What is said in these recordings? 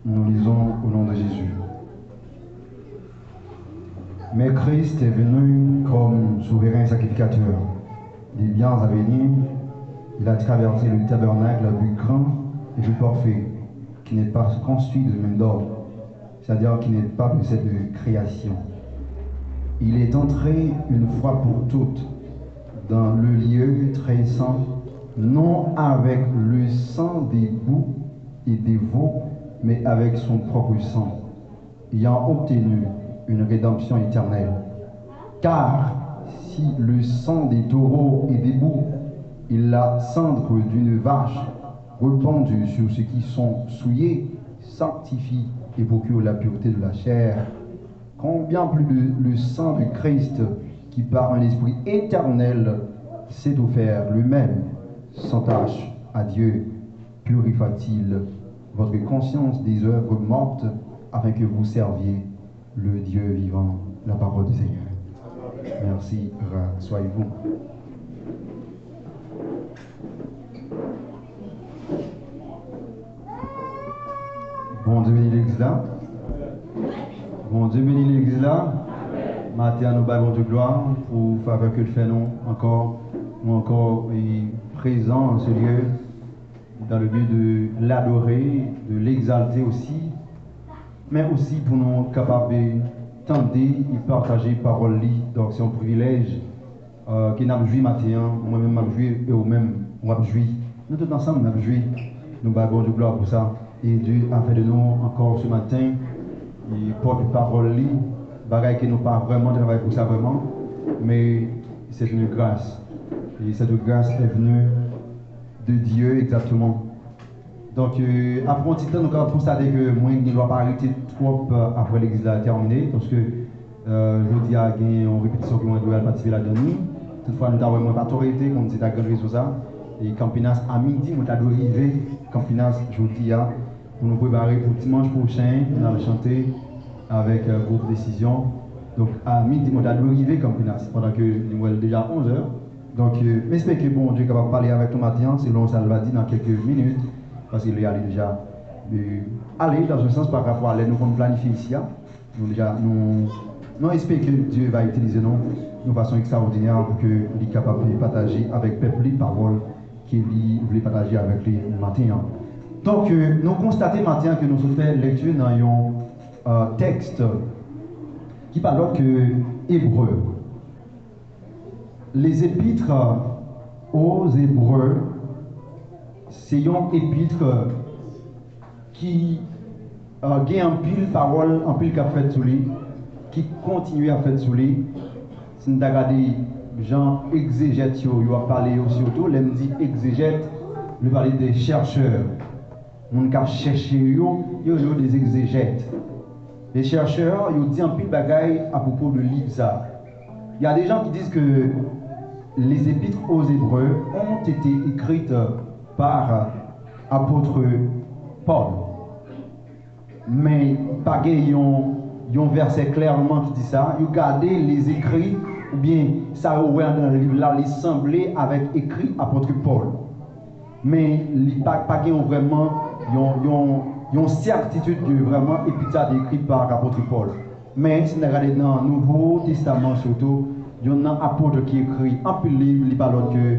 Nous lisons au nom de Jésus. Mais Christ est venu comme souverain sacrificateur des biens à venir. Il a traversé le tabernacle le plus grand et plus parfait, qui n'est pas construit de même d'ordre, c'est-à-dire qui n'est pas de cette création. Il est entré une fois pour toutes dans le lieu très saint, non avec le sang des boucs et des veaux, mais avec son propre sang, ayant obtenu une rédemption éternelle. Car si le sang des taureaux et des boucs et la cendre d'une vache répandue sur ceux qui sont souillés sanctifie et procure la pureté de la chair, combien plus le sang du Christ qui par un esprit éternel s'est offert lui-même sans tâche à Dieu, purifiera-t-il votre conscience des œuvres mortes afin que vous serviez le Dieu vivant, la parole du Seigneur. Merci, soyez-vous. Bon Dieu bénit l'église là. Bon Dieu bénit l'église là. Matin, nous bavons de gloire pour faveur que le fait nous encore présent en ce lieu, dans le but de l'adorer, de l'exalter aussi, mais aussi pour nous capables tenter et partager parole li. Donc c'est un privilège que nous avons joué matin, moi-même m'a joué et vous-même on va jouer. Nous tous ensemble nous avons joué. Nous bavons de gloire pour ça. Et Dieu a fait de nous encore ce matin, il porte parole li, bagaille que nous pas vraiment travaillé pour ça vraiment, mais c'est une grâce. Et cette grâce est venue de Dieu exactement. Donc, après un petit temps, nous avons constaté que moi, je ne dois pas arrêter trop après l'église a terminé, parce que je dis à une répétition que moi, je dois participer là-dedans. Toutefois, nous avons pas trop arrêté, comme c'est la grande raison ça. Et Campinas, à midi, nous avons arrivé, Campinas, je dis, pour nous préparer pour dimanche prochain, nous allons chanter avec groupe Décision. Donc, à midi, nous avons arrivé, Campinas, pendant que nous avons déjà 11 heures. Donc, j'espère que bon Dieu est capable de parler avec nous matin, selon ça va dire dans quelques minutes, parce qu'il est allé déjà aller dans un sens par rapport à l'aide nous planifier ici. Nous déjà, nous espérons que Dieu va utiliser nous de façon extraordinaire pour qu'il soit capable de partager avec le peuple les paroles qu'il voulait partager avec lui matin. Donc, nous constatons matin que nous avons fait lecture dans un texte qui parle d'autre que Hébreu. Les épîtres aux Hébreux, c'est un épître qui a un pile parole, un pile qu'a fait sous lui, qui continue à faire sous lui. Si nous regardons gens exégètes, il a parlé aussi autour, l'aime dit exégète, il parler des chercheurs. On a cherché, il y a des exégètes. Les chercheurs, ils ont dit un pile bagaille à propos de livre ça. Il y a des gens qui disent que les épîtres aux Hébreux ont été écrites par apôtre Paul. Mais pas qu'il y a un verset clairement qui dit ça. Ils gardé les écrits, ou bien ça aurait dans le livre là, les semblait avec écrit apôtre Paul. Mais pas qu'il y a vraiment une certitude que vraiment épître ça écrit par apôtre Paul. Mais si nous regardons dans le Nouveau Testament surtout, il y a un apôtre qui écrit un peu de livre, il parle que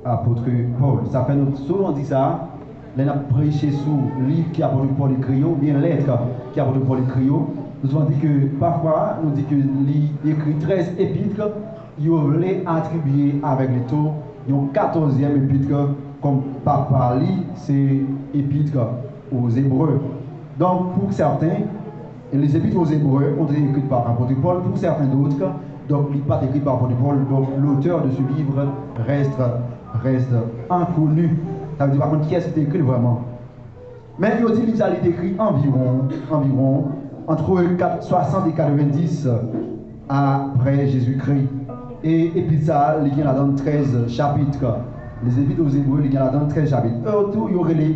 apôtre Paul. Ça fait nous souvent dit ça. Nous avons prêché sur le livre qui apôtre Paul écrit, ou bien lettre qui apôtre Paul écrit. Nous avons dit que parfois, nous dit que l'écrit 13 épîtres, il voulait attribuer avec les taux, il y a un 14e épître, comme papa lit, c'est épître aux Hébreux. Donc pour certains, les épîtres aux Hébreux ont été écrites par apôtre Paul, pour certains d'autres, donc il n'est pas écrit par apôtre Paul, donc l'auteur de ce livre reste inconnu. Ça veut dire par contre qui est-ce qui écrit vraiment. Mais il dit que ça a été écrit environ entre 60 et 90 après Jésus-Christ. Et puis ça, il y a dans 13 chapitres. Les épîtres aux Hébreux, il y a dans 13 chapitres. Autour, il y aurait les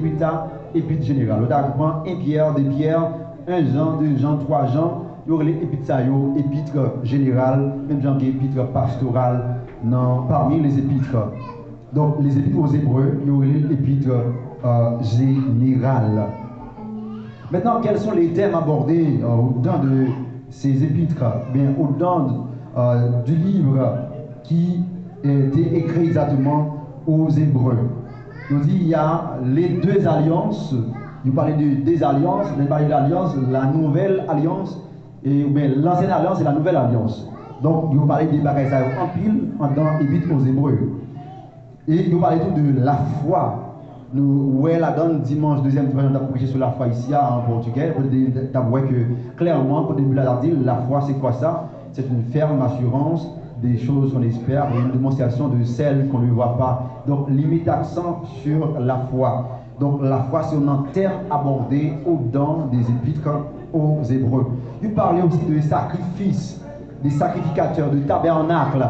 épîtres générales. On prend 1 Pierre, 2 Pierre, 1 Jean, 2 Jean, 3 Jean. Il y aurait les épîtres épîtres générales, même genre épîtres pastorales parmi les épîtres. Donc les épîtres aux Hébreux, il y aurait les épîtres générales. Maintenant, quels sont les thèmes abordés au-dedans de ces épîtres? Bien, au-dedans du livre qui a été écrit exactement aux Hébreux. Nous dit il y a les deux alliances. Nous parlons des alliances, nous parlons de l'alliance, la nouvelle alliance, et l'ancienne alliance et la nouvelle alliance. Donc, nous parlons des bagages en pile, dans épîtres aux Hébreux. Et nous parlons tout de la foi. Nous, la donne dimanche, deuxième dimanche, on a prêché sur la foi ici en portugais. Vous voyez que clairement, au début de la dit, la foi, c'est quoi ça? C'est une ferme assurance des choses qu'on espère et une démonstration de celles qu'on ne voit pas. Donc, limite accent sur la foi. Donc, la foi, c'est un terme abordé au-dedans des épîtres aux Hébreux. Nous parlons aussi de sacrifices, des sacrificateurs, de tabernacle.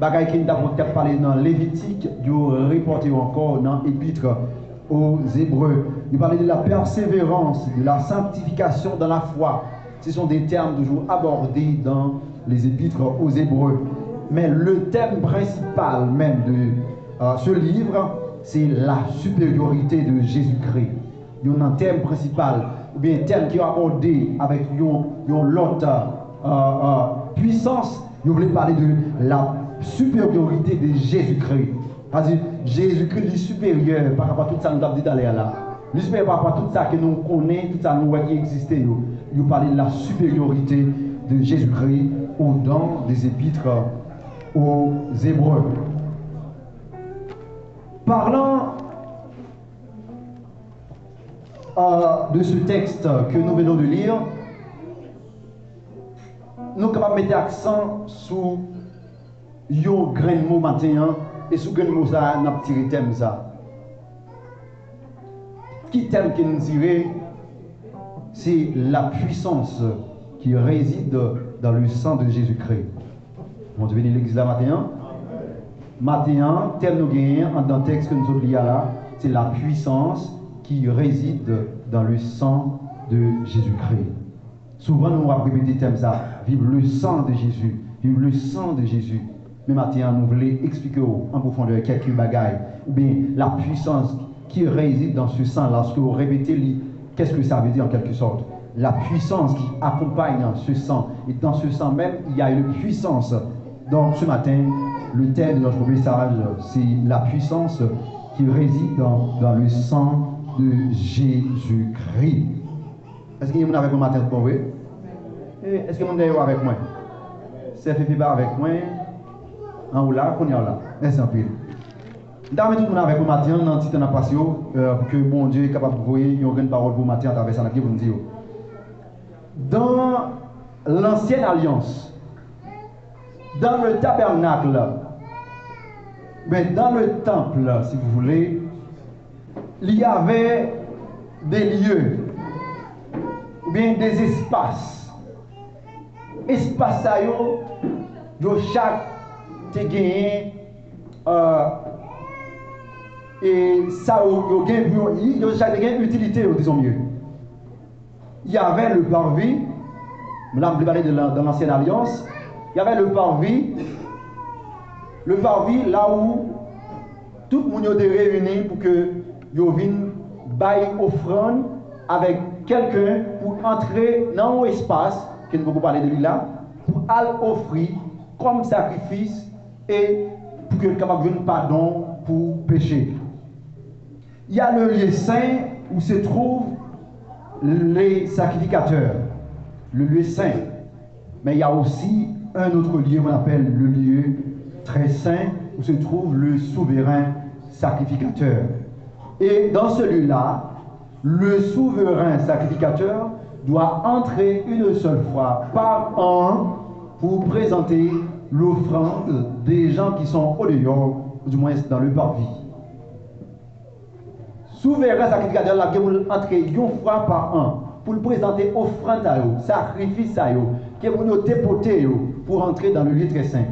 Bagaille qui nous avons parlé dans Lévitique, nous reporté encore dans l'épître aux Hébreux. Nous parlons de la persévérance, de la sanctification dans la foi. Ce sont des termes toujours abordés dans les épîtres aux Hébreux. Mais le thème principal même de ce livre, c'est la supériorité de Jésus-Christ. Il y a un thème principal, ou bien un thème qui est abordé avec l'autre puissance. Vous voulez parler de la supériorité de Jésus-Christ. C'est-à-dire, Jésus-Christ est supérieur par rapport à tout ça que nous avons dit d'aller là. Il est supérieur par rapport à tout ça que nous connaissons, tout ça qui existe. Nous parlons de la supériorité de Jésus-Christ au-dedans des épîtres aux Hébreux. Parlant de ce texte que nous venons de lire, nous sommes capables de mettre l'accent sur un grain de mot matin et sur un grain de mot ça, nous avons tiré thème ça. qui thème qui nous dirait, c'est la puissance qui réside dans le sang de Jésus-Christ. On va venir l'église là matin. Matin, thème nous gagnons dans le texte que nous avons lu là, c'est la puissance qui réside dans le sang de Jésus-Christ. Souvent, nous avons répété le thème ça, vive le sang de Jésus, vive le sang de Jésus. Mais maintenant, nous voulons expliquer en profondeur quelques bagailles, ou bien la puissance qui réside dans ce sang. Lorsque vous répétez, qu'est-ce que ça veut dire en quelque sorte? La puissance qui accompagne ce sang. Et dans ce sang même, il y a une puissance. Donc ce matin, le thème de notre message, c'est la puissance qui réside dans le sang de Jésus-Christ. Est-ce qu'il y a quelqu'un avec moi matin pour vous? Est-ce qu'il y a quelqu'un avec moi? C'est fait pas avec moi. En haut là, qu'on y a là. Merci un peu. D'abord, tout le monde avec vous matin, dans le titre de passion, pour que bon Dieu est capable de vous voyer une parole pour matin à travers ça, pour nous dire. Dans l'ancienne alliance, dans le tabernacle, mais dans le temple, si vous voulez, il y avait des lieux, ou bien des espaces. Espace ça yo chaque te gagné et ça yo chaque gagné utilité, disons mieux. Il y avait le parvis, là on parler dans l'ancienne alliance, il y avait le parvis là où tout le monde était réuni pour que yo vienne bailler offrande avec quelqu'un pour entrer dans l'espace, que nous pouvons parler de lui là, pour aller offrir comme sacrifice et pour que le capable de pardon pour péché. Il y a le lieu saint où se trouvent les sacrificateurs, le lieu saint. Mais il y a aussi un autre lieu qu'on appelle le lieu très saint où se trouve le souverain sacrificateur. Et dans celui-là, le souverain sacrificateur doit entrer une seule fois par an pour présenter l'offrande des gens qui sont au dehors, du moins dans le parvis. Souverain sacrificateur là qui vous entrer une fois par an pour le présenter offrande à eux, sacrifice à eux, qui vous nous dépoter pour entrer dans le lieu très saint.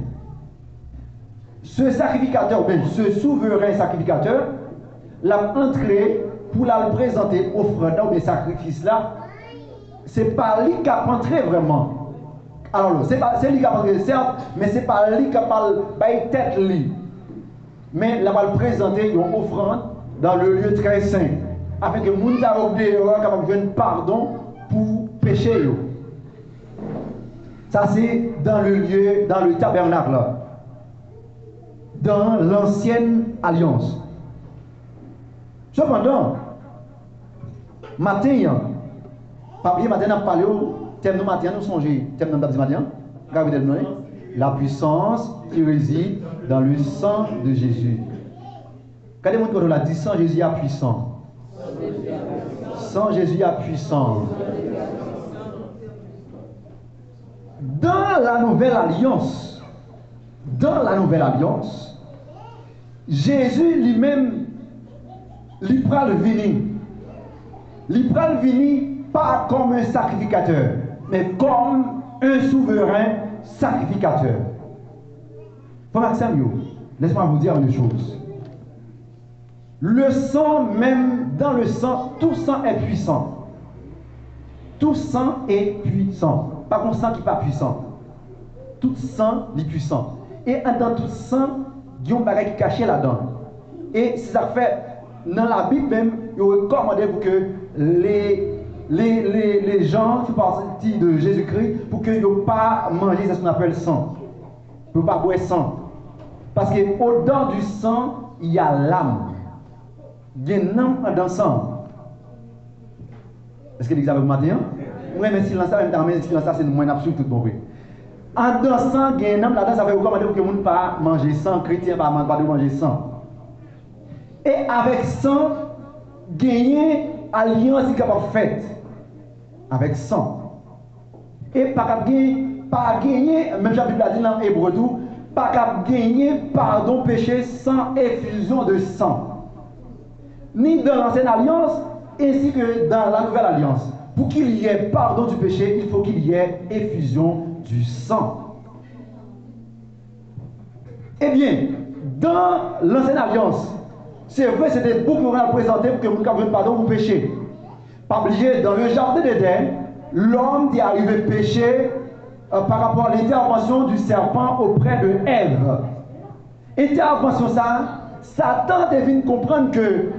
Ce sacrificateur, bien, ce souverain sacrificateur, l'a entré pour la présenter offrande ou des sacrifices là. C'est pas lui qui a entré vraiment. Alors, c'est lui qui a entré, certes, mais c'est pas lui qui a pas tête lui. Mais là, va le présenter une offrande dans le lieu très saint, afin que les gens soient capables de faire pardon pour pécher. Ça, c'est dans le lieu, dans le tabernacle, dans l'ancienne alliance. Cependant, matin, papier matin, n'a parlé au thème de matin, nous songez, thème de matin, regardez le la puissance qui réside dans le sang de Jésus. Regardez mon côté là, dit sang Jésus est puissant. Sang Jésus est puissant. Dans la nouvelle alliance, Jésus lui-même, il prend le vini. Il prend le vini pas comme un sacrificateur, mais comme un souverain sacrificateur. Frère Maxime, laisse-moi vous dire une chose. Le sang, même dans le sang, tout sang est puissant. Tout sang est puissant. Pas un sang qui n'est pas puissant. Tout sang est puissant. Et dans tout sang, il y a un bagage qui est caché là-dedans. Et ça fait, dans la Bible même, il est recommandé pour que les gens qui font partie de Jésus-Christ, pour qu'ils ne pas manger ce qu'on appelle sang. Pour ne pas boire sang. Parce qu'au-dedans du sang, il y a l'âme. Il y a une âme dans le sang. Est-ce que l'église avec vous matin? Oui, mais silence, c'est moins absolu tout bon. En dansant, il y a une âme là-dedans, ça fait recommander pour que les gens ne pas manger sang, chrétien pas manger sang. Et avec sang, gagner alliance qui est capable de faire. Avec sang. Et pas gagner, même la Bible a dit dans Hébreu tout, pas gagner pardon péché sans effusion de sang. Ni dans l'ancienne alliance, ainsi que dans la nouvelle alliance. Pour qu'il y ait pardon du péché, il faut qu'il y ait effusion du sang. Eh bien, dans l'ancienne alliance, c'est vrai, c'était beaucoup qu'on a présenté pour que vous ayez pardon pour péché. Pas oublier, dans le jardin d'Éden, l'homme est arrivé à pécher par rapport à l'intervention du serpent auprès de Ève. Intervention ça, Satan devine comprendre que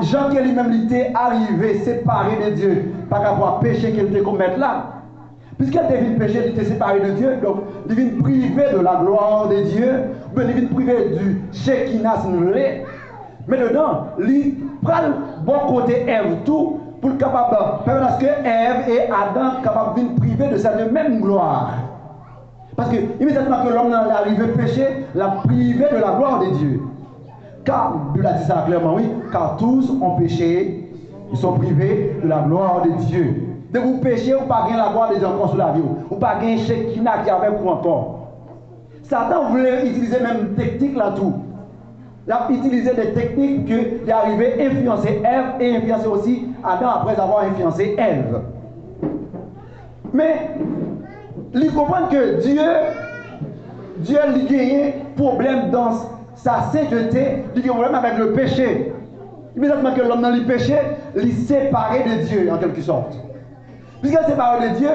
Jean qui lui-même était arrivé séparé de Dieu par rapport à péché qu'il était commettre là. Puisqu'il devine péché, il était séparé de Dieu, donc il devine privé de la gloire de Dieu, il devine privé du Shekinah si nous voulons. Mais dedans, il prend le bon côté Ève tout pour capable parce que Ève et Adam sont capables de priver de cette même gloire. Parce que immédiatement que l'homme est arrivé péché, l'a privé de la gloire de Dieu. Car, Bible a dit ça clairement, oui, car tous ont péché, ils sont privés de la gloire de Dieu. De vous pécher, vous ne pas la gloire de Dieu encore sur la vie, ou pas gagner Shekinah qui avait pour encore. Satan voulait utiliser même technique là tout. Il a utilisé des techniques qu'il est arrivé à influencer Ève et influencer aussi Adam après avoir influencé Ève. Mais, il comprend que Dieu lui gagne problème dans sa sainteté, il a un problème avec le péché. Immédiatement que l'homme dans le péché, il est séparé de Dieu en quelque sorte. Puisqu'il est séparé de Dieu,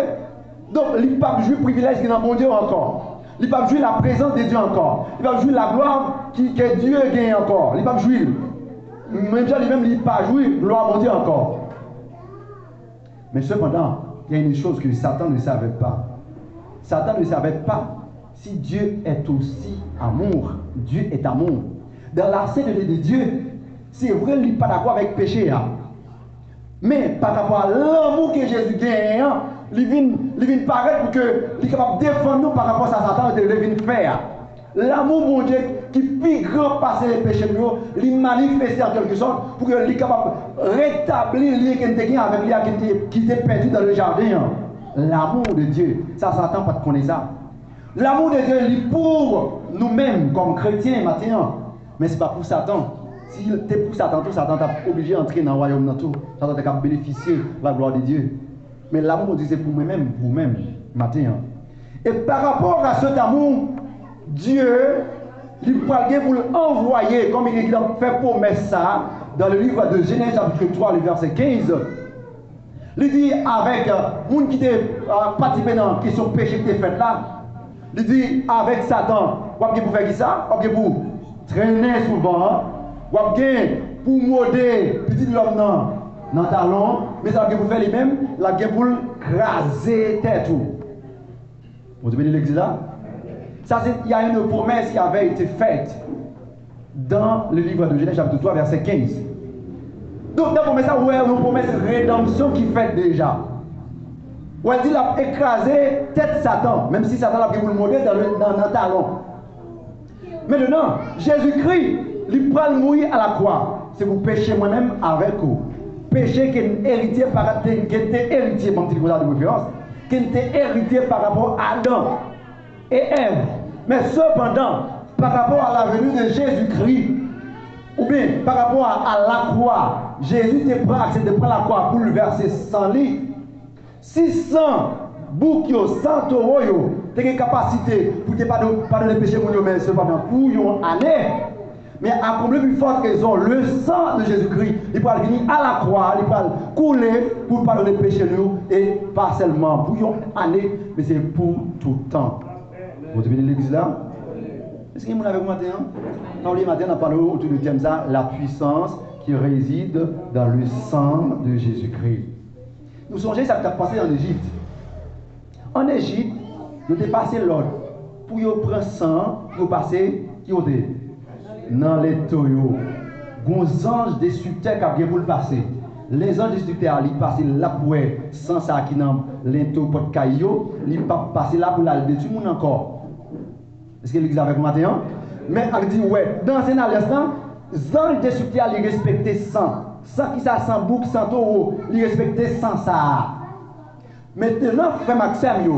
donc il ne peut pas jouer le privilège qu'il a dans mon Dieu encore. Il ne peut pas jouer la présence de Dieu encore. Il ne peut pas jouer la gloire que Dieu gagne encore. Il ne peut pas jouer. Même Jean lui-même, il ne peut pas jouer gloire à mon Dieu encore. Mais cependant, il y a une chose que Satan ne savait pas. Satan ne savait pas si Dieu est aussi amour. Dieu est amour. Dans la sainteté de Dieu, c'est vrai, il n'est pas d'accord avec le péché. Hein. Mais par rapport à l'amour que Jésus gagne, il vient paraître pour que il est capable de défendre nous par rapport à Satan et de le faire. L'amour mon Dieu qui plus grand passer les péchés de nous, il manifeste en quelque sorte pour qu'il soit capable de rétablir le lien qu'il a avec lui qui était perdu dans le jardin. L'amour de Dieu, ça Satan pas de connaître ça. L'amour de Dieu, il est pour nous-mêmes comme chrétiens maintenant, mais ce n'est pas pour Satan. Si c'était pour Satan, Satan t'a obligé d'entrer dans le royaume dans tout. Satan t'a bénéficier de la gloire de Dieu. Mais l'amour de Dieu, c'est pour moi-même, pour vous-même, maintenant. Et par rapport à cet amour, Dieu, il va vous l'envoyer, comme il a fait promesse ça, dans le livre de Genèse chapitre 3, le verset 15. Il dit avec les gens qui étaient participés dans la question péché qui était faite là, il dit avec Satan, vous avez pour faire ça, vous avez pour traîner souvent, vous avez pour moder petit l'homme dans le talon, mais ça va pour faire lui-même, la pour craser tête. Vous avez l'église là? Ça, il y a une promesse qui avait été faite dans le livre de Genèse chapitre 3, verset 15. Donc, dans la promesse, il y a une promesse de rédemption qui fait déjà. Où elle dit qu'il a écrasé tête Satan, même si Satan a pris le modèle dans le talon. Maintenant, Jésus-Christ, il prend le mourir à la croix. C'est pour pécher moi-même avec vous. Péché qui est héritier par qui était héritier, mon petit de référence, qui était héritier par rapport à Adam et Ève. Mais cependant, par rapport à la venue de Jésus-Christ, ou bien par rapport à la croix, Jésus te prend accepté de prendre la croix pour le verser 100 litres. 600 boucs, 100 taureaux, tu as une capacité pour ne pas donner péché pour nous, mais cependant pour une année. Mais à combien plus forte raison, le sang de Jésus-Christ, il peut venir à la croix, il peut couler pour ne pas donner péché nous, et pas seulement pour une année, mais c'est pour tout le temps. Vous avez l'église là? Est-ce que vous avez commenté? Dans le matin, on a parlé autour du thème ça, la puissance qui réside dans le sang de Jésus-Christ. Nous songez ça qui a passé en Égypte. En Égypte, nous avons passé l'ordre pour prendre sang, pour passer dans les toyos. Les anges destructeurs qui ont pour le passer. Les anges destructeurs, ils passent là pour sans ça qui dans l'into pot caillou, ils passent là pour la détruire tout le monde encore. Est-ce que l'église avec moi maintenant? Mais elle dit ouais, dans un instant, les anges destructeurs ils respectaient 100. 100 qui ça 100 boucs, 100 taureaux, ils respectaient 100 ça. Maintenant, frère Maxime,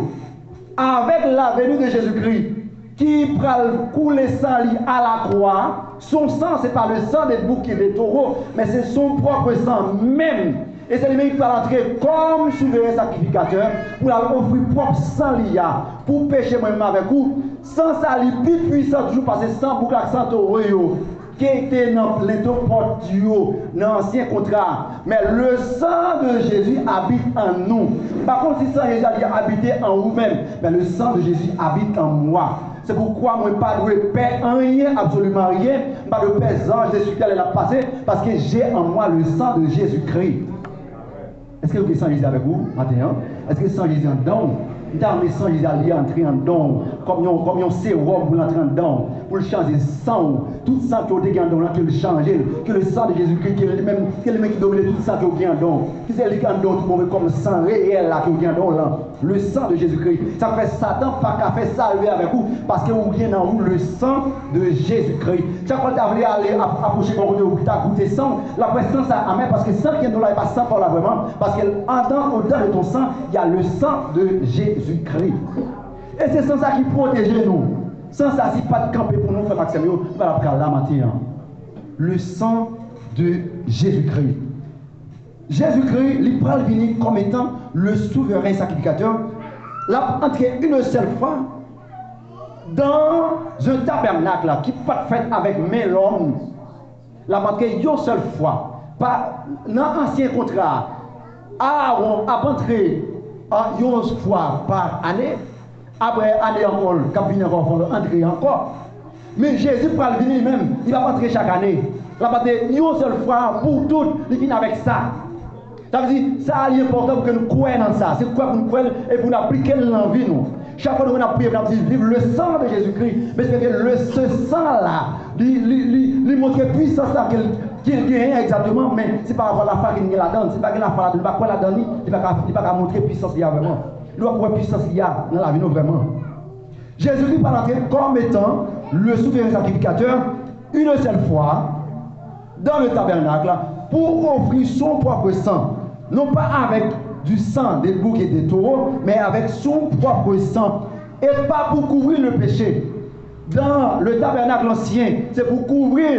avec la venue de Jésus-Christ, qui pral couler sang li à la croix. Son sang, c'est pas le sang des boucs et des taureaux, mais c'est son propre sang même. Et c'est lui-même qui va entrer comme souverain sacrificateur pour offrir propre sang liya pour pécher moi-même avec vous. Sans ça, il est plus puissant toujours parce que sans bouc et sans taureau qui était dans l'interporte dans l'ancien contrat. Mais le sang de Jésus habite en nous. Par contre, si le sang de Jésus a habité en vous-même, mais le sang de Jésus habite en moi. C'est pourquoi moi pas de paix en rien, absolument rien. Pas de paix en Jésus qui allait la passer parce que j'ai en moi le sang de Jésus-Christ. Est-ce que vous avez sang Jésus avec vous maintenant? Est-ce que le sang Jésus en dedans? Dans le sang Jésus est entré en dedans, comme un sérum pour l'entrer en dedans, pour le changer sang, tout sang qui est en dedans, que le changer, que le sang de Jésus-Christ, qui est le même qui domine tout sang qui est en dedans, qui est le qui est en dedans, tout mauvais comme le sang réel là qui est en dedans, le sang de Jésus-Christ. Ça fait Satan pas qu'à faire salver avec vous, parce que vous avez en vous le sang de Jésus-Christ. Chaque fois que vous voulez aller approcher pour vous goûter sang, la pression ça amène parce que le sang qui est dans là n'est pas sang pour là vraiment, parce qu'au-dedans de ton sang, il y a le sang de Jésus-Christ. Et c'est sans ça qui protège nous. Sans ça, si pas de camper pour nous faire Maxime, on va la là matin. Le sang de Jésus-Christ. Jésus-Christ, il prend venir comme étant le souverain sacrificateur. Là, entré une seule fois dans un tabernacle là, qui n'est pas fait avec main l'homme. Là, entré une seule fois. Dans l'ancien contrat, Aaron a entré une fois par année. Après, année encore, quand il entrer encore. Mais Jésus pour venir même, il va entrer chaque année. Il va entrer une seule fois pour toutes, il vient avec ça. Ça veut dire, ça est important pour que nous croyons dans ça. C'est quoi pour nous croyons et pour nous appliquer l'envie nous. Chaque fois que nous avons prié, nous avons dit, vive le sang de Jésus-Christ. Mais c'est que ce sang-là, il montre puissance là qu'il y a exactement, mais c'est pas avoir la farine qui est là-dedans, c'est pas que la farine, il ne va pas là-dedans, il ne va pas montrer puissance qu'il y a vraiment. Il doit voir puissance qu'il y a dans la vie nous vraiment. Jésus-Christ va entrer comme étant le souverain sacrificateur une seule fois dans le tabernacle pour offrir son propre sang. Non pas avec du sang des boucs et des taureaux, mais avec son propre sang. Et pas pour couvrir le péché. Dans le tabernacle ancien, c'est pour couvrir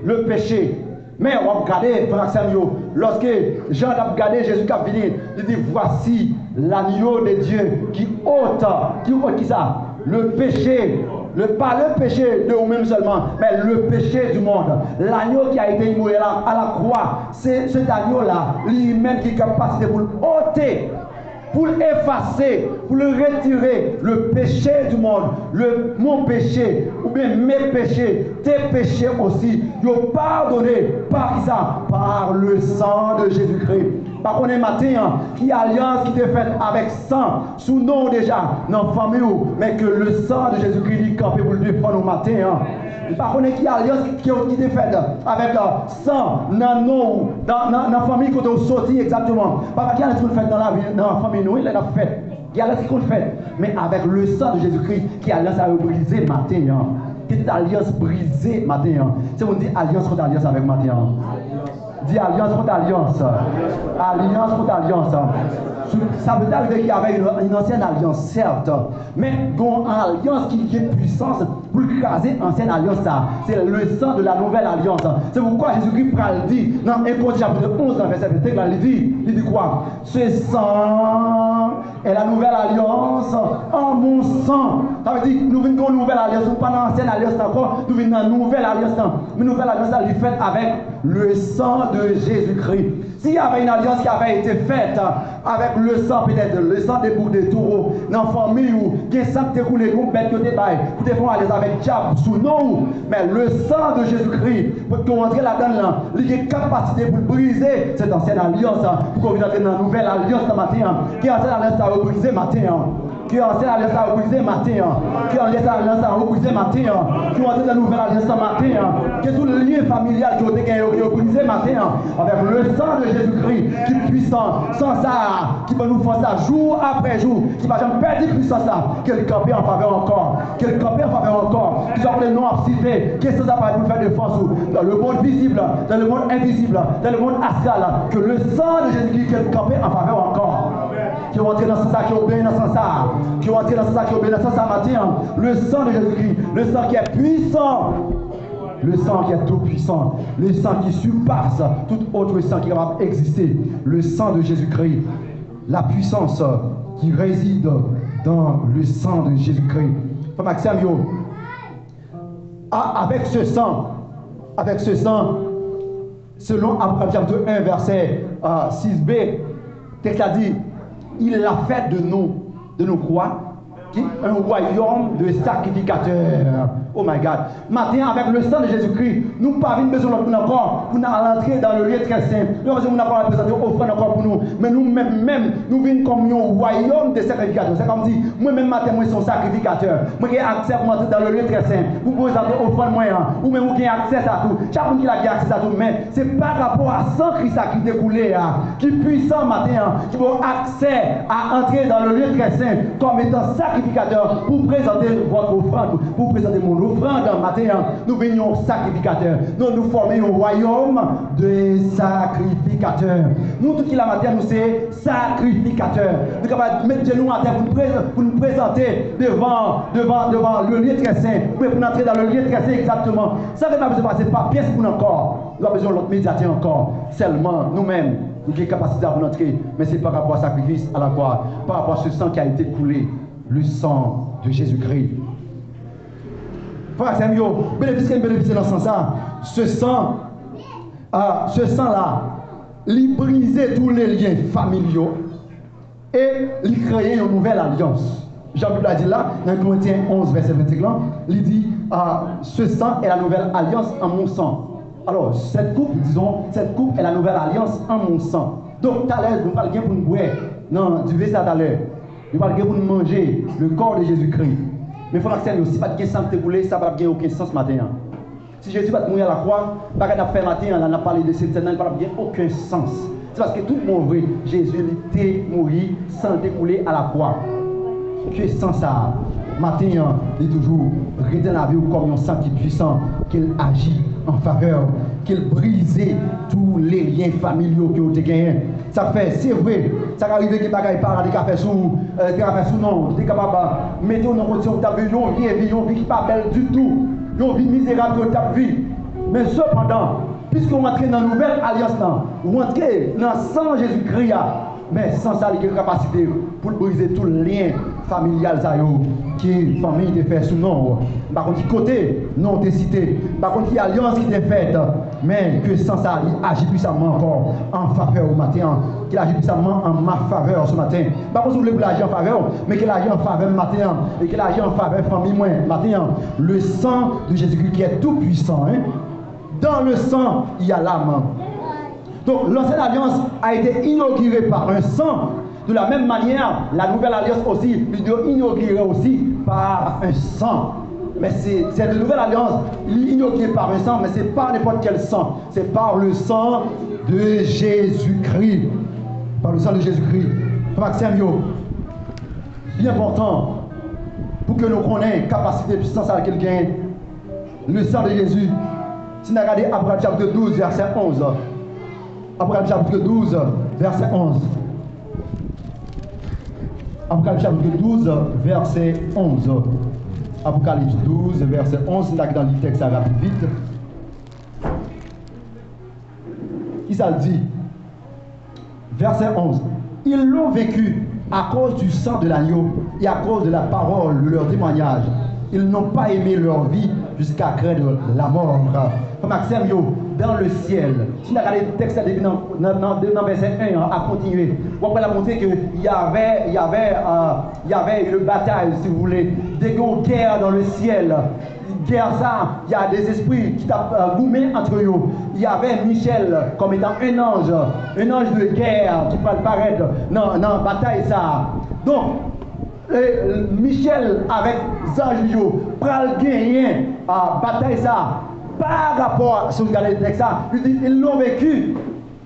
le péché. Mais on va regarder, frère Samuel, lorsque Jean a regardé Jésus qui a venu, il dit voici l'agneau de Dieu qui ôte qui ça? Le péché, pas le péché de vous-même seulement, mais le péché du monde. L'agneau qui a été immolé à la croix, c'est cet agneau-là, lui-même qui est capacité pour ôter, pour effacer, pour le retirer, le péché du monde, mon péché, ou bien mes péchés, tes péchés aussi, ils pardonnés par qui ça? Par le sang de Jésus-Christ. Par contre, matin, qui alliance qui est faite avec sang, sous nom déjà, dans la famille, mais que le sang de Jésus-Christ est campé pour le défendre au matin. Par contre, qui alliance qui est faite avec sang, dans nous, dans la famille, quand on sortit exactement. Pas qui alliance qu'on fait dans la famille, nous, il l'a fait. Il y a ce qu'on fait, mais avec le sang de Jésus-Christ, qui alliance à briser matin. Qui est alliance brisée matin. C'est on dit alliance contre alliance avec matin. Dis alliance contre alliance. Alliance contre alliance. Ça veut dire qu'il y avait une ancienne alliance, certes, mais une alliance qui a puissance pour craser l'ancienne alliance. C'est le sang de la nouvelle alliance. C'est pourquoi Jésus-Christ dit dans 1 Corinthiens chapitre 11, verset 21, il dit quoi? Ce sang est la nouvelle alliance en mon sang. Ça veut dire que nous venons d'une nouvelle alliance, nous pas dans l'ancienne alliance encore, nous venons dans la nouvelle alliance. Une nouvelle alliance, elle est faite avec le sang de Jésus-Christ. S'il y avait une alliance qui avait été faite avec le sang, peut-être le sang des boucs des taureaux, dans la famille où il y a un sang qui est coulé, comme bête que tu bailles, pour te faire alliance avec diable sous nous, mais le sang de Jésus-Christ, pour qu'on entre là-dedans, il a une capacité pour briser cette ancienne alliance, pour qu'on vienne entrer dans la nouvelle alliance ce matin, qui est ancienne alliance à briser matin. Qui est ancienne alliance à briser matin, qui est ancienne alliance à briser matin, qui est ancienne nouvelle alliance ce matin. que tout le lien familial qui est brisé matin, avec le sang de Jésus-Christ qui est puissant, sans ça, qui peut nous forcer jour après jour, qui ne va jamais perdre puissance, qu'il campe en faveur encore, qu'il campe en faveur encore, qui soit le nom à citer, qui est sans appareil pour faire défense dans le monde visible, dans le monde invisible, dans le monde astral, que le sang de Jésus-Christ qu'il campe en faveur encore. Qui vont entrer dans ce sens, qui obéit dans ce sens, qui vont entrer dans ce sens, qui obéit dans ce sens matin. Le sang de Jésus-Christ, le sang qui est puissant, le sang qui est tout puissant, le sang qui surpasse tout autre sang qui va exister, le sang de Jésus-Christ, la puissance qui réside dans le sang de Jésus-Christ. Frère Maxime, avec ce sang, selon Abraham chapitre 1, verset 6b, texte a dit, il a fait de nous quoi? Un royaume de sacrificateurs. Oh my God. Maintenant, avec le sang de Jésus-Christ, nous n'avons pas besoin de encore pour nous entrer dans le lieu très saint. Nous n'avons pas besoin de offrir encore pour nous. Mais nous-mêmes, nous venons comme un royaume de sacrificateurs. C'est comme si, moi-même, matin, moi, je suis sacrificateur. Moi, j'ai accès pour entrer dans le lieu très saint. Vous pouvez offrir moi, ou même vous avez accès à tout. Chacun qui a accès à tout. Mais c'est par rapport à sang Christ qui découlé, qui est puissant matin, qui a accès à entrer dans le lieu très saint comme étant sacrificateur pour présenter votre offrande, pour présenter mon offrande matin, nous venions sacrificateurs. Nous formons un royaume de sacrificateurs. Nous, tout qui la matin, nous c'est sacrificateurs. Nous sommes capables de mettre nous à terre pour nous présenter devant le lieu très saint, pour entrer dans le lieu très saint exactement. Ça ne va pas se passer par pièce pour nous encore. Nous avons besoin de l'autre médiateur encore. Seulement, nous-mêmes, nous avons capacité à entrer, mais c'est par rapport à sacrifice à la croix, par rapport à ce sang qui a été coulé, le sang de Jésus-Christ. Frère Samuel, bénéficier dans ce sens-là. Ce sang-là, il brisait tous les liens familiaux et il créait une nouvelle alliance. Jean-Bible a dit là, dans Corinthiens 11, verset 25, il dit ce sang est la nouvelle alliance en mon sang. Alors, cette coupe est la nouvelle alliance en mon sang. Donc, tout à l'heure, nous parlons pour nous boire. Non, du verset tout à l'heure. Nous parlons pour nous manger le corps de Jésus-Christ. Mais il faut que aussi pas de sang te couler, ça va pas aucun sens matin. Si Jésus va mourir à la croix, pas qu'on a fait matin, on a parlé de cette scène, il va aucun sens. C'est parce que tout le monde vrai, Jésus était mort sans découler à la croix. Que sans ça, matin, il est toujours resté dans la vie comme un sang qui est puissant, qu'il agit en faveur, qu'il brisait tous les liens familiaux qui ont été gagnés. Ça fait, c'est vrai, ça arrive que les bagailles parlent des cafés sous non, des capable de mettre dans condition que tu as vu, une vie qui n'est pas belle du tout, une vie misérable que tu as vu. Mais cependant, puisqu'on entre dans la nouvelle alliance, on entre dans le sang Jésus-Christ, mais sans ça, il y a une capacité pour briser tout le lien familial qui est famille de fait sous nom. Par contre, côté, non t'es cité. Par contre, il y a alliance qui est faite, mais que sans ça, il agit puissamment encore en faveur au matin, qu'il agit puissamment en ma faveur ce matin. Par contre, vous voulez agir en faveur, mais qu'il agit en faveur matin, et qu'il agit en faveur famille moins matin. Le sang de Jésus-Christ qui est tout puissant. Dans le sang, il y a l'âme. Donc, l'ancienne alliance a été inaugurée par un sang. De la même manière, la nouvelle alliance aussi, il doit inaugurer aussi par un sang. Mais c'est la nouvelle alliance, inaugurée par un sang, mais ce n'est pas n'importe quel sang. C'est par le sang de Jésus-Christ. Par le sang de Jésus-Christ. Maxime, bien important, pour que nous connaissions la capacité de puissance à laquelle gagne le sang de Jésus. Si nous regardons Abraham chapitre 12, verset 11. Abraham chapitre 12, verset 11. Apocalypse chapitre 12, verset 11. Apocalypse 12, verset 11. C'est là que dans le texte, ça rapide vite. Qui ça dit? Verset 11. Ils l'ont vécu à cause du sang de l'agneau et à cause de la parole de leur témoignage. Ils n'ont pas aimé leur vie jusqu'à craindre la mort. Maxime, dans le ciel, si nous regardons le texte dans verset 1, à continuer, on va montrer qu'il y avait une bataille, si vous voulez, des guerres dans le ciel. Guerre ça, il y a des esprits qui tapent goumé entre eux. Il y avait Michel comme étant un ange de guerre qui peut apparaître dans la bataille ça. Donc, Michel avec Zanjio pral gagner à bataille ça. par rapport, si vous regardez le texte, il dit, ils l'ont vécu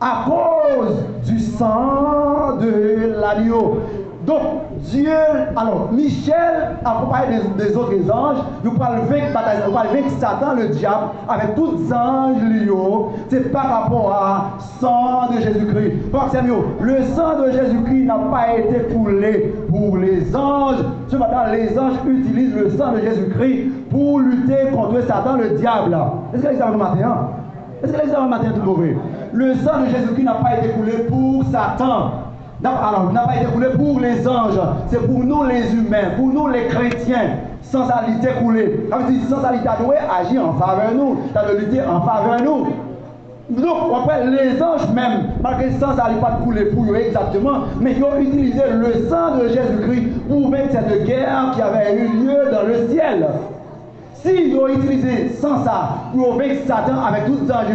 à cause du sang de l'agneau. Donc, Dieu, alors, Michel, accompagné des autres anges, nous parlons vaincre Satan, le diable, avec tous les anges liés. C'est par rapport à sang de Jésus-Christ. Le sang de Jésus-Christ n'a pas été coulé pour les anges. Ce matin, les anges utilisent le sang de Jésus-Christ pour lutter contre Satan, le diable. Est-ce que les savent le matin? Est-ce que les savent le matin tout mauvais? Le sang de Jésus-Christ n'a pas été coulé pour Satan. Alors, il n'a pas été coulé pour les anges, c'est pour nous les humains, pour nous les chrétiens. Sans salité coulée. Ça veut dire sans salité doit agir en faveur de nous, ça doit lutter en faveur de nous. Donc, après, les anges même, malgré sans salité pas couler pour eux exactement, mais ils ont utilisé le sang de Jésus-Christ pour vaincre cette guerre qui avait eu lieu dans le ciel. S'ils ont utilisé sans ça pour vaincre Satan avec tous les anges,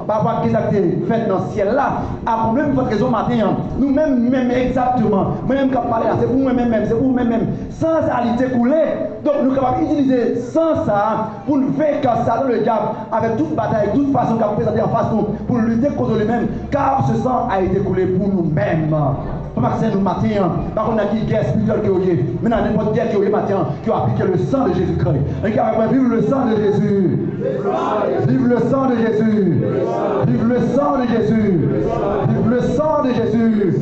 par rapport à ce qui a été fait dans le ciel là, à problème votre raison matin, nous-mêmes, même exactement, moi-même qui parle là, c'est pour moi-même, c'est pour moi-même, sans salité coulée. Donc nous sommes capables d'utiliser sans ça pour vaincre Satan le diable avec toute bataille, toute façon qu'il a présenté en face de nous, pour lutter contre lui-même, car ce sang a été coulé pour nous-mêmes. C'est nous matin, par contre, on a dit guerre spirituelle qui est mais dans n'importe quelle guerre qui est matin, qui a appliqué le sang de Jésus-Christ. Et qui a vive le sang de Jésus. Vive le sang de Jésus. Vive le sang de Jésus. Vive le sang de Jésus.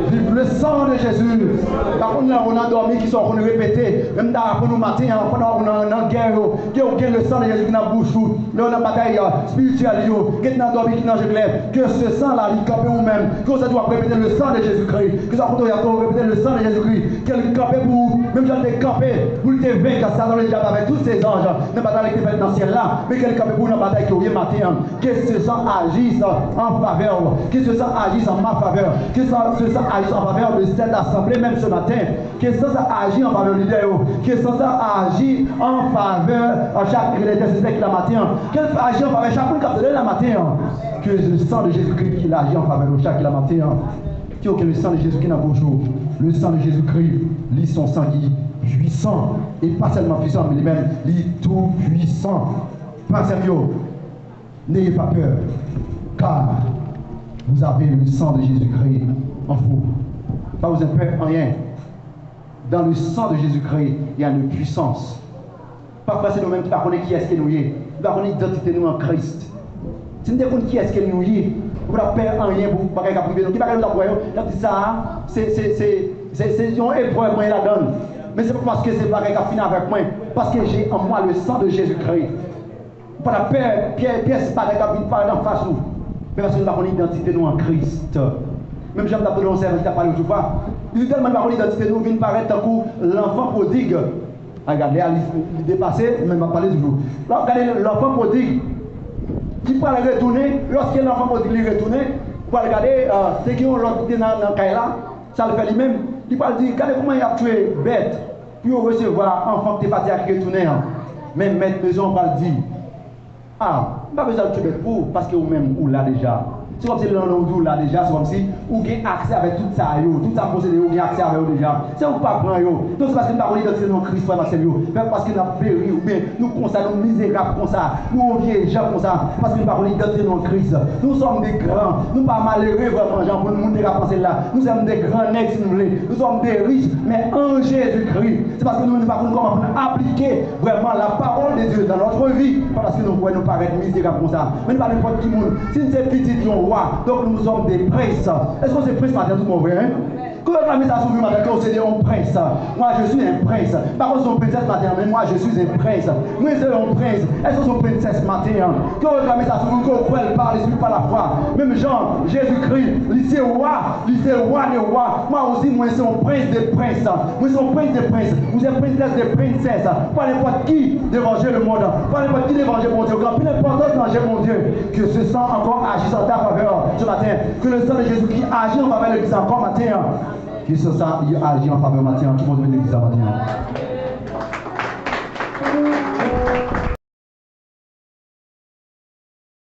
Vive le sang de Jésus. Par contre, on a dormi qui sont répétés. Même dans nous matin, pendant on a une guerre, qui a le sang de Jésus qui n'a bouche, là on a une bataille spirituelle, qui est dans dormi qui n'a clair, que ce sang-là, il campe ou même, que ça doit répéter le sang de Jésus-Christ. Que ça doit répéter le sang de Jésus-Christ. Qu'elle campait pour, même j'en ai campé, pour te vaincre ça dans le diable avec tous ces anges, dans la bataille qui est faite dans le ciel là, mais qu'elle campait pour une bataille qui est matin, que ce sang agisse en faveur, que ce sang agisse en ma faveur, que ce sang agisse en faveur de cette assemblée même ce matin, que ce sang agisse en faveur de l'idéal, que ce sang agisse en faveur de chaque chrétien qui la matin, qu'elle agisse en faveur de chacun qui a la matin, que le sang de Jésus-Christ qui agit en faveur de chaque la matin. Que le sang de Jésus-Christ n'a pas jour. Le sang de Jésus-Christ, lit son sang qui est puissant, et pas seulement puissant, mais même lit tout puissant. Frère Samuel, n'ayez pas peur, car vous avez le sang de Jésus-Christ en vous. Pas vous avez peur en rien. Dans le sang de Jésus-Christ, il y a une puissance. Parfois, c'est nous-mêmes qui ne connaissons pas qui est-ce que nous sommes. Nous ne connaissons pas l'identité de nous en Christ. Si nous ne connaissons pas qui est-ce que nous sommes, vous ne perdez rien pour ne pas priver. Donc, qui va nous apprendre, ça, c'est une épreuve que la donne. Mais c'est pas parce que c'est pas qui a fini avec moi, parce que j'ai en moi le sang de Jésus-Christ. Pas la peur, pièce pas qui parle en face nous. Mais parce que nous avons l'identité nous en Christ. Même Jean d'Apollo, on s'est parlé l'autre fois. Il dit tellement que l'identité nous vient paraître un coup l'enfant prodigue. Regardez, il dépassé, même pas parler du jour. Regardez l'enfant prodigue. Qui peut le retourner, lorsque l'enfant peut le retourner, pour regarder, c'est qui ont l'autre dans le cas là, ça le fait lui-même. Il peut dire, regardez comment il a tué bête, puis on recevoir enfant qui est parti à retourner. Même maître maison va le dire, pas besoin de tuer bête pour, parce que vous-même, ou là déjà. C'est comme si l'on là déjà, c'est comme si vous avez accès avec tout ça, tout ça procédé, vous avez accès avec eux déjà. C'est vous pas prendre. Donc c'est parce que nous avons l'identité dans Christ, parce que nous avons péri, ou bien nous consacrons, nous misérables comme ça, nous vieilles gens comme ça, parce que nous avons l'identité dans Christ. Nous sommes des grands, nous pas malheureux vraiment, gens, pour le monde qui a pensé là. Nous sommes des grands nègres si nous voulons, nous sommes des riches, mais en Jésus-Christ. C'est parce que nous ne savons pas comment appliquer vraiment la parole de Dieu dans notre vie, pas parce que nous pouvons nous paraître misérables comme ça. Mais nous pas n'importe qui monde. Si nous sommes petits, donc nous sommes des princes. Est-ce que c'est prince matin tout le monde vrai? Quand on a mis ça sur le matin, on s'est dit un prince. Moi je suis un prince. Par contre, son princesse matin, mais moi je suis un prince. Moi je suis un prince. Est-ce que son princesse matin? Quand on a mis ça sur le matin, on parle, il par la foi. Même Jean, Jésus-Christ, il c'est roi des rois. Moi aussi, moi je suis un prince des princes. Moi je suis un prince des princes. Vous êtes princesse des princesses. Pas n'importe qui déranger le monde. Pas n'importe qui déranger mon Dieu. Quand plus l'importance de mon Dieu, que ce sang encore agisse en ta faveur ce matin. Que le sang de Jésus qui agit en faveur de l'église encore matin. Que ce sang agit en faveur matin. Qui vont donner l'église matin.